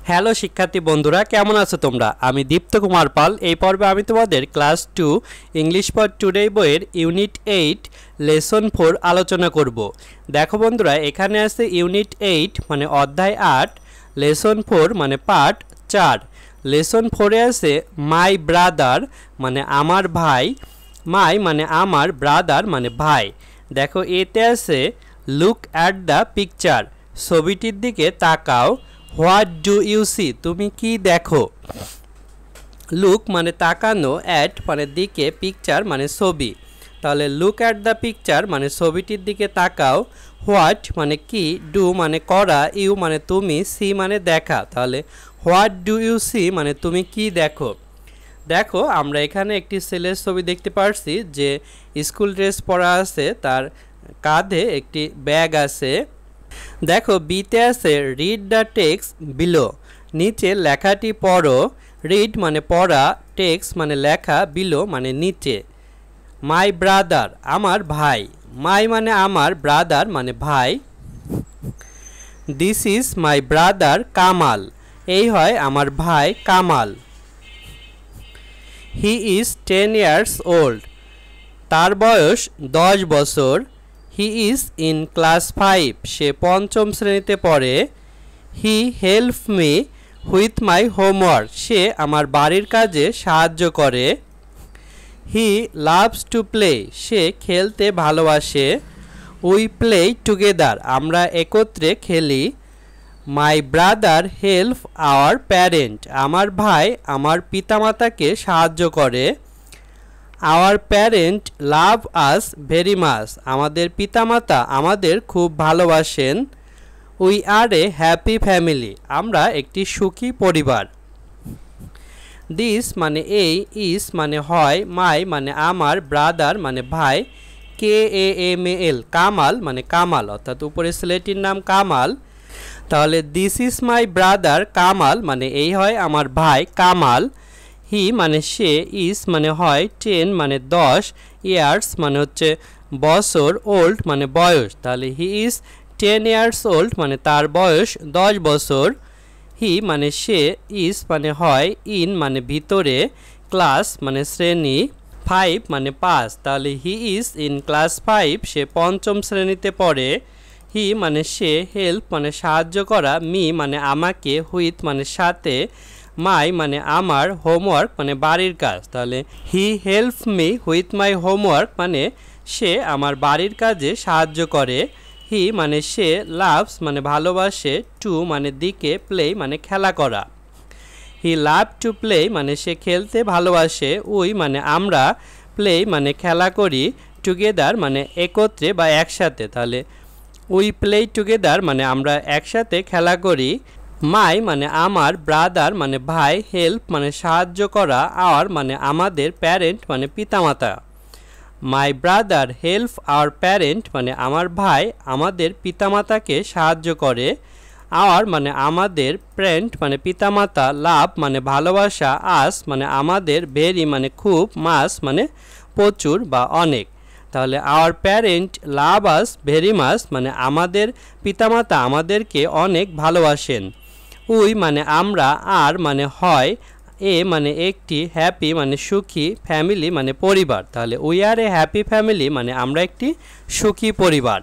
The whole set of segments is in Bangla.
হ্যালো শিক্ষার্থী বন্ধুরা, কেমন আছো তোমরা? আমি দীপ্ত কুমার পাল। এই পর্বে আমি তোমাদের ক্লাস 2 ইংলিশ ফর টুডে বইয়ের ইউনিট 8 লেসন 4 আলোচনা করব। দেখো বন্ধুরা, এখানে আছে ইউনিট 8 মানে অধ্যায় 8, লেসন 4 মানে পার্ট 4। লেসন 4-এ আছে মাই ব্রাদার মানে আমার ভাই, মাই মানে আমার, ব্রাদার মানে ভাই। দেখো এতে আছে লুক অ্যাট দ্য পিকচার, ছবিটির দিকে তাকাও। হোয়াট ডু ইউ সি, তুমি কি দেখো? লুক মানে তাকানো, অ্যাট মানে দিকে, পিকচার মানে ছবি। তাহলে লুক অ্যাট দ্য পিকচার মানে ছবিটির দিকে তাকাও। হোয়াট মানে কি, ডু মানে করা, ইউ মানে তুমি, সি মানে দেখা। তাহলে হোয়াট ডু ইউ সি মানে তুমি কি দেখো? দেখো আমরা এখানে একটি ছেলের ছবি দেখতে পারছি যে স্কুল ড্রেস পরা আছে, তার কাঁধে একটি ব্যাগ আছে। দেখো বিতে আছে রিড দ্য টেক্সট বিলো, নিচে লেখাটি পড়ো। রিড মানে পড়া, টেক্সট মানে লেখা, বিলো মানে নিচে। মাই ব্রাদার আমার ভাই, মাই মানে আমার, ব্রাদার মানে ভাই। This is my brother Kamal, এই হয় আমার ভাই Kamal. He is 10 years old, তার বয়স 10 বছর। হি ইজ ইন ক্লাস 5, সে পঞ্চম শ্রেণীতে পড়ে। He help me with my homework, সে আমার বাড়ির কাজে সাহায্য করে। হি লাভস টু প্লে, সে খেলতে ভালোবাসে। উই প্লে টুগেদার, আমরা একত্রে খেলি। My brother help our parent, আমার ভাই আমার পিতামাতাকে সাহায্য করে। Our parent love us very much, আমাদের পিতামাতা আমাদের খুব ভালোবাসেন। We are A happy family, আমরা একটি সুখী পরিবার। দিস মানে এই, ইস মানে হয়, মাই মানে আমার, ব্রাদার মানে ভাই, KAMAL কামাল মানে কামাল, অর্থাৎ উপরে ছেলেটির নাম কামাল। তাহলে this is my brother Kamal মানে এই হয় আমার ভাই কামাল। হি মানে সে, ইজ মানে হয়, 10 মানে 10, ইয়ার্স মানে হচ্ছে বছর, ওল্ড মানে বয়স। তাহলে হি ইজ 10 years old মানে তার বয়স 10 বছর। হি মানে সে, ইজ মানে হয়, ইন মানে ভিতরে, ক্লাস মানে শ্রেণী, 5 মানে 5। তাহলে হি ইজ ইন ক্লাস 5, সে পঞ্চম শ্রেণীতে পড়ে। হি মানে সে, হেল্প মানে সাহায্য করা, মি মানে আমাকে, হুইথ মানে সাথে, মাই মানে আমার, হোমওয়ার্ক মানে বাড়ির কাজ। তাহলে হি help me with my homework মানে সে আমার বাড়ির কাজে সাহায্য করে। হি মানে সে, লাভস মানে ভালোবাসে, টু মানে দিকে, প্লে মানে খেলা করা। হি লাভ টু প্লে মানে সে খেলতে ভালোবাসে। উই মানে আমরা, প্লে মানে খেলা করি, টুগেদার মানে একত্রে বা একসাথে। তাহলে উই প্লে টুগেদার মানে আমরা একসাথে খেলা করি। মাই মানে আমার, ব্রাদার মানে ভাই, হেল্প মানে সাহায্য করা, আওয়ার মানে আমাদের, প্যারেন্ট মানে পিতামাতা। মাই ব্রাদার হেল্প আওয়ার প্যারেন্ট মানে আমার ভাই আমাদের পিতামাতাকে সাহায্য করে। আওয়ার মানে আমাদের, প্যারেন্ট মানে পিতামাতা, লাভ মানে ভালোবাসা, আস মানে আমাদের, ভেরি মানে খুব, মাস মানে প্রচুর বা অনেক। তাহলে আওয়ার প্যারেন্ট লাভ আস ভেরি মাচ মানে আমাদের পিতামাতা আমাদেরকে অনেক ভালোবাসেন। উই মানে আমরা, আর মানে হয়, এ মানে একটি, হ্যাপি মানে সুখী, ফ্যামিলি মানে পরিবার। তাহলে we are A happy family মানে আমরা একটি সুখী পরিবার।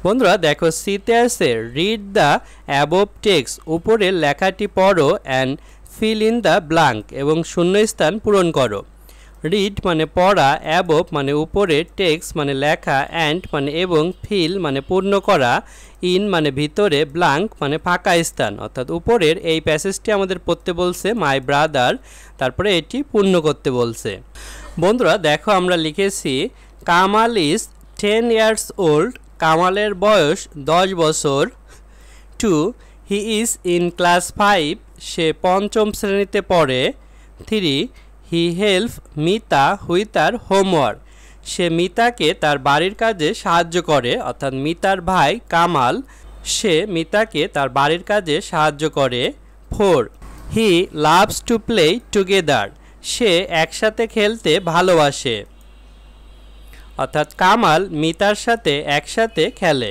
বন্ধুরা দেখো সিতে আছে রিড দ্য অ্যাবভ টেক্সট, উপরের লেখাটি পড়ো, and fill in the blank এবং শূন্যস্থান পূরণ করো। রিড মানে পড়া, অ্যাবভ মানে উপরে, টেক্সট মানে লেখা, অ্যান্ড মানে এবং, ফিল মানে পূর্ণ করা, ইন মানে ভিতরে, ব্ল্যাঙ্ক মানে ফাঁকা স্থান। অর্থাৎ উপরের এই প্যাসেজটি আমাদের পড়তে বলছে মাই ব্রাদার, তারপরে এটি পূর্ণ করতে বলছে। বন্ধুরা দেখো আমরা লিখেছি কামাল ইজ 10 years old, কামালের বয়স 10 বছর। 2 হি ইজ ইন ক্লাস 5, সে পঞ্চম শ্রেণীতে পড়ে। 3 he help Mita with her homework, সে মিতাকে তার বাড়ির কাজে সাহায্য করে। অর্থাৎ মিতার ভাই কামাল, সে মিতাকে তার বাড়ির কাজে সাহায্য করে। 4 he loves to play together, সে একসাথে খেলতে ভালোবাসে। অর্থাৎ কামাল মিতার সাথে একসাথে খেলে।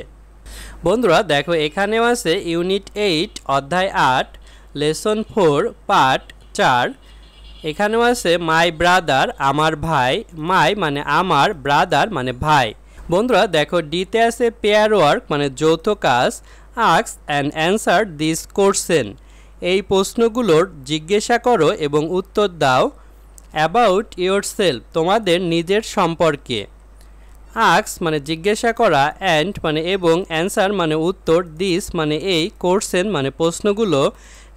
বন্ধুরা দেখো এখানেও আছে ইউনিট 8 অধ্যায় 8 লেসন 4 পার্ট 4 এখানেও আছে মাই ব্রাদার আমার ভাই মাই মানে আমার ব্রাদার মানে ভাই বন্ধুরা দেখো ডিতে আছে পেয়ার ওয়ার্ক মানে যৌথ কাজ ask and answer this question এই প্রশ্নগুলোর জিজ্ঞাসা করো এবং উত্তর দাও অ্যাবাউট ইয়োরসেলফ তোমাদের নিজের সম্পর্কে আস্ক মানে জিজ্ঞাসা করা অ্যান্ড মানে এবং অ্যান্সার মানে উত্তর দিস মানে এই কোশ্চেন মানে প্রশ্নগুলো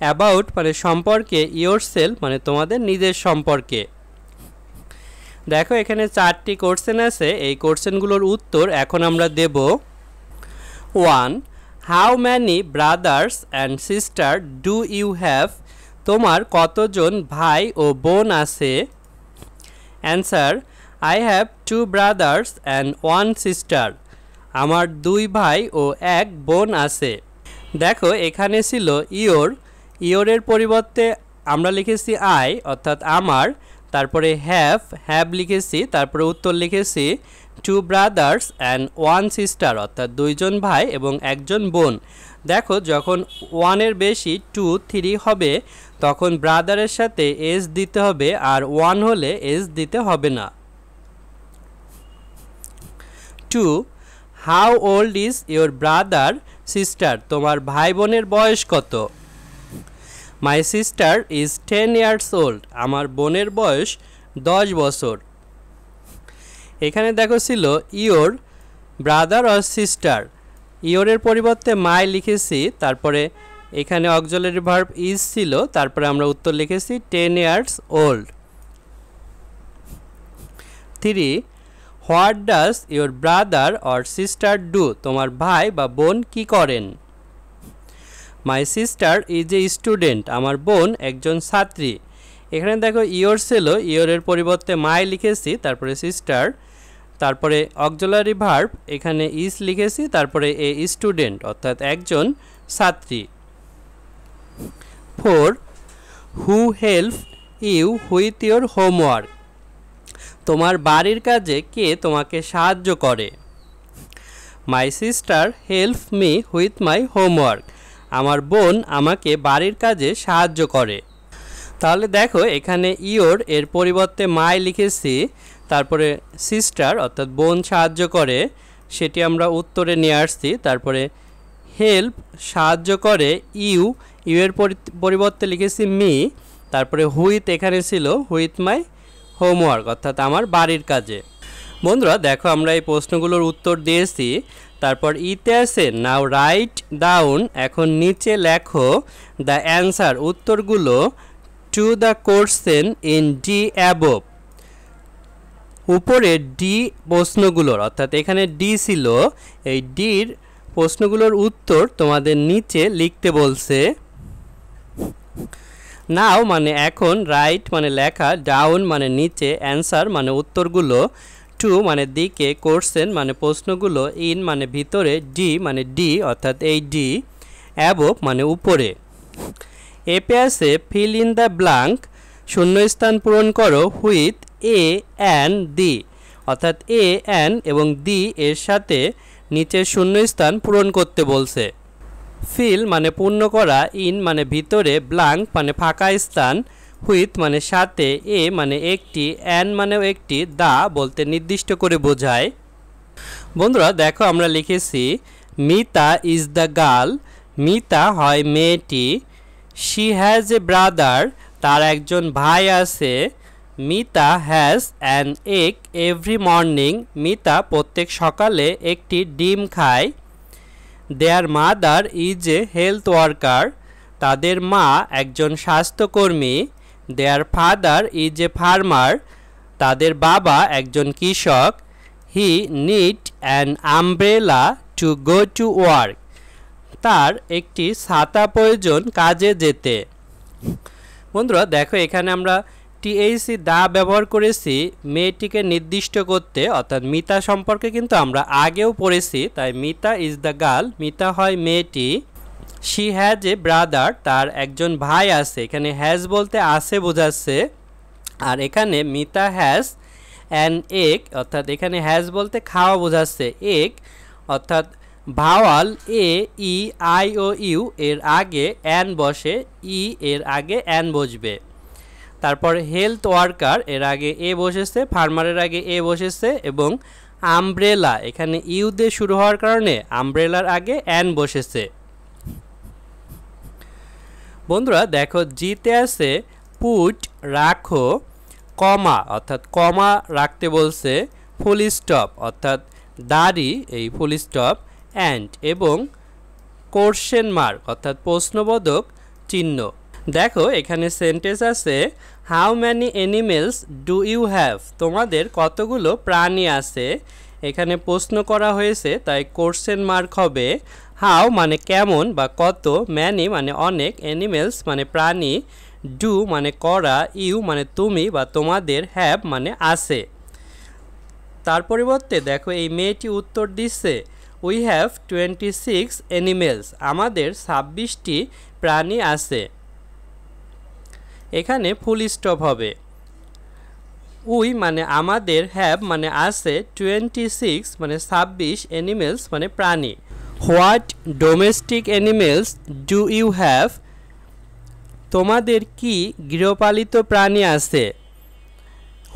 অ্যাবাউট মানে সম্পর্কে ইয়োরসেলফ মানে তোমাদের নিজের সম্পর্কে দেখো এখানে 4টি কোশ্চেন আছে এই কোশ্চেনগুলোর উত্তর এখন আমরা দেব 1 how many brothers and sister do you have তোমার কতজন ভাই ও বোন আছে answer I have 2 brothers and 1 sister আমার 2 ভাই ও 1 বোন আছে দেখো এখানে ছিল ইয়োরের পরিবর্তে আমরা লিখেছি আই অর্থাৎ আমার তারপরে হ্যাভ লিখেছি তারপরে উত্তর লিখেছি 2 brothers and 1 sister অর্থাৎ 2 জন ভাই এবং 1 জন বোন দেখো যখন 1 এর বেশি 2 3 হবে তখন ব্রাদারের সাথে এস দিতে হবে আর 1 হলে এস দিতে হবে না 2 how old is your brother sister তোমার ভাই বোনের বয়স কত my sister is 10 years old আমার বোনের বয়স 10 বছর এখানে দেখো ছিল ইয়োর ব্রাদার অর সিস্টার ইয়োরের পরিবর্তে মাই লিখেছি তারপরে এখানে অক্সিলারি ভার্ব ইজ ছিল তারপরে আমরা উত্তর লিখেছি 10 years old 3 what does your brother or sister do তোমার ভাই বা বোন কি করেন my sister is a student আমার বোন একজন ছাত্রী এখানে দেখো ইয়োর ছিল ইয়োরের পরিবর্তে মাই লিখেছি তারপরে সিস্টার তারপরে অক্সিলারি ভার্ব এখানে ইজ লিখেছি তারপরে এ স্টুডেন্ট অর্থাৎ একজন ছাত্রী 4 who help you with your homework তোমার বাড়ির কাজে কে তোমাকে সাহায্য করে my sister help me with my homework আমার বোন আমাকে বাড়ির কাজে সাহায্য করে তাহলে দেখো এখানে ইয়োর এর পরিবর্তে মাই লিখেছি তারপরে সিস্টার অর্থাৎ বোন সাহায্য করে সেটি আমরা উত্তরে নিয়ে আসছি তারপরে হেল্প সাহায্য করে ইউ এর পরিবর্তে লিখেছি মি তারপরে হুইথ এখানে ছিল হুইথ মাই হোমওয়ার্ক অর্থাৎ আমার বাড়ির কাজে বন্ধুরা দেখো আমরা এই প্রশ্নগুলোর উত্তর দিয়েছি তারপর ইতে আছে নাও রাইট ডাউন এখন নিচে লেখো দ্য অ্যান্সার উত্তরগুলো to the question in D above উপরে ডি প্রশ্নগুলোর অর্থাৎ এখানে ডি ছিল এই ডির প্রশ্নগুলোর উত্তর তোমাদের নিচে লিখতে বলছে নাও মানে এখন রাইট মানে লেখা ডাউন মানে নিচে অ্যান্সার মানে উত্তরগুলো টু মানে দিকে কোশ্চেন মানে প্রশ্নগুলো ইন মানে ভিতরে ডি মানে ডি অর্থাৎ এই ডি অ্যাবভ মানে উপরে এপে আছে ফিল ইন দ্য ব্ল্যাঙ্ক শূন্যস্থান পূরণ করো হুইথ এ অ্যান দি অর্থাৎ এ অ্যান এবং দি এর সাথে নিচে শূন্যস্থান পূরণ করতে বলছে ফিল মানে পূর্ণ করা ইন মানে ভিতরে ব্ল্যাঙ্ক মানে ফাঁকা স্থান হুইথ মানে সাথে এ মানে একটি অ্যান মানেও একটি দা বলতে নির্দিষ্ট করে বোঝায় বন্ধুরা দেখো আমরা লিখেছি Mita is the girl Mita হয় মেয়েটি শি হ্যাজ এ ব্রাদার তার একজন ভাই আছে Mita has an egg every morning Mita প্রত্যেক সকালে একটি ডিম খায় দেয়ার mother is a health worker তাদের মা একজন স্বাস্থ্যকর্মী their father is a farmer তাদের বাবা একজন কৃষক he need an umbrella to go to work তার একটি ছাতা প্রয়োজন কাজে যেতে বন্ধুরা দেখো এখানে আমরা টিএইসি দা ব্যবহার করেছি মেয়েটিকে নির্দিষ্ট করতে অর্থাৎ মিতা সম্পর্কে কিন্তু আমরা আগেও পড়েছি তাই Mita is the girl Mita হয় মেয়েটি শি হ্যাজ এ ব্রাদার তার একজন ভাই আছে এখানে হ্যাজ বলতে আছে বোঝাচ্ছে আর এখানে মিতা হ্যাজ অ্যান এগ অর্থাৎ এখানে হ্যাজ বলতে খাওয়া বোঝাচ্ছে এগ অর্থাৎ ভাওয়াল এ ই আই ও ইউ এর আগে অ্যান বসে, ই এর আগে অ্যান বসবে। তারপর হেলথ ওয়ার্কার এর আগে এ বসেছে, ফার্মারের আগে এ বসেছে, এবং আমব্রেলা এখানে ইউ দিয়ে শুরু হওয়ার কারণে আমব্রেলার আগে অ্যান বসেছে। বন্ধুরা দেখো জিতে আছে পুট রাখো, কমা অর্থাৎ কমা রাখতে বলছে, ফুল স্টপ অর্থাৎ দাড়ি এই ফুল স্টপ, অ্যান্ড এবং কোশ্চেন মার্ক অর্থাৎ প্রশ্নবোধক চিহ্ন। দেখো এখানে সেন্টেন্স আছে how many animals do you have, তোমাদের কতগুলো প্রাণী আছে। এখানে প্রশ্ন করা হয়েছে তাই কোশ্চেন মার্ক হবে। হাউ মানে কেমন বা কত, ম্যানি মানে অনেক, অ্যানিমেলস মানে প্রাণী, ডু মানে করা, ইউ মানে তুমি বা তোমাদের, হ্যাভ মানে আছে। তার পরিবর্তে দেখো এই মেয়েটি উত্তর দিচ্ছে উই হ্যাভ 26 অ্যানিমেলস, আমাদের 26টি প্রাণী আছে। এখানে ফুল স্টপ হবে। উই মানে আমাদের, হ্যাভ মানে আছে, 26 মানে 26, অ্যানিমেলস মানে প্রাণী। What domestic animals do you have, তোমাদের কি গৃহপালিত প্রাণী আছে।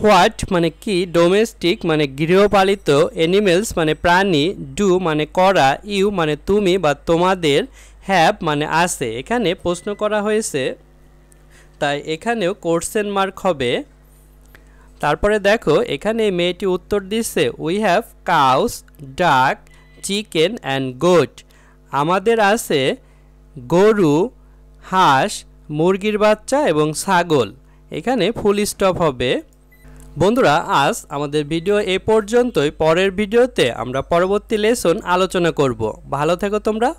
হোয়াট মানে কি, ডোমেস্টিক মানে গৃহপালিত, অ্যানিমেলস মানে প্রাণী, ডু মানে করা, ইউ মানে তুমি বা তোমাদের, হ্যাভ মানে আছে। এখানে প্রশ্ন করা হয়েছে তাই এখানেও কোশ্চেন মার্ক হবে। তারপরে দেখো এখানে মেয়েটি উত্তর দিচ্ছে উই হ্যাভ কাউস, ডাক, চিকেন অ্যান্ড গোট, আমাদের আছে গরু, হাঁস, মুরগির বাচ্চা এবং ছাগল। এখানে ফুল স্টপ হবে। বন্ধুরা আজ আমাদের ভিডিও এ পর্যন্তই। পরের ভিডিওতে আমরা পরবর্তী লেসন আলোচনা করব। ভালো থেকো তোমরা।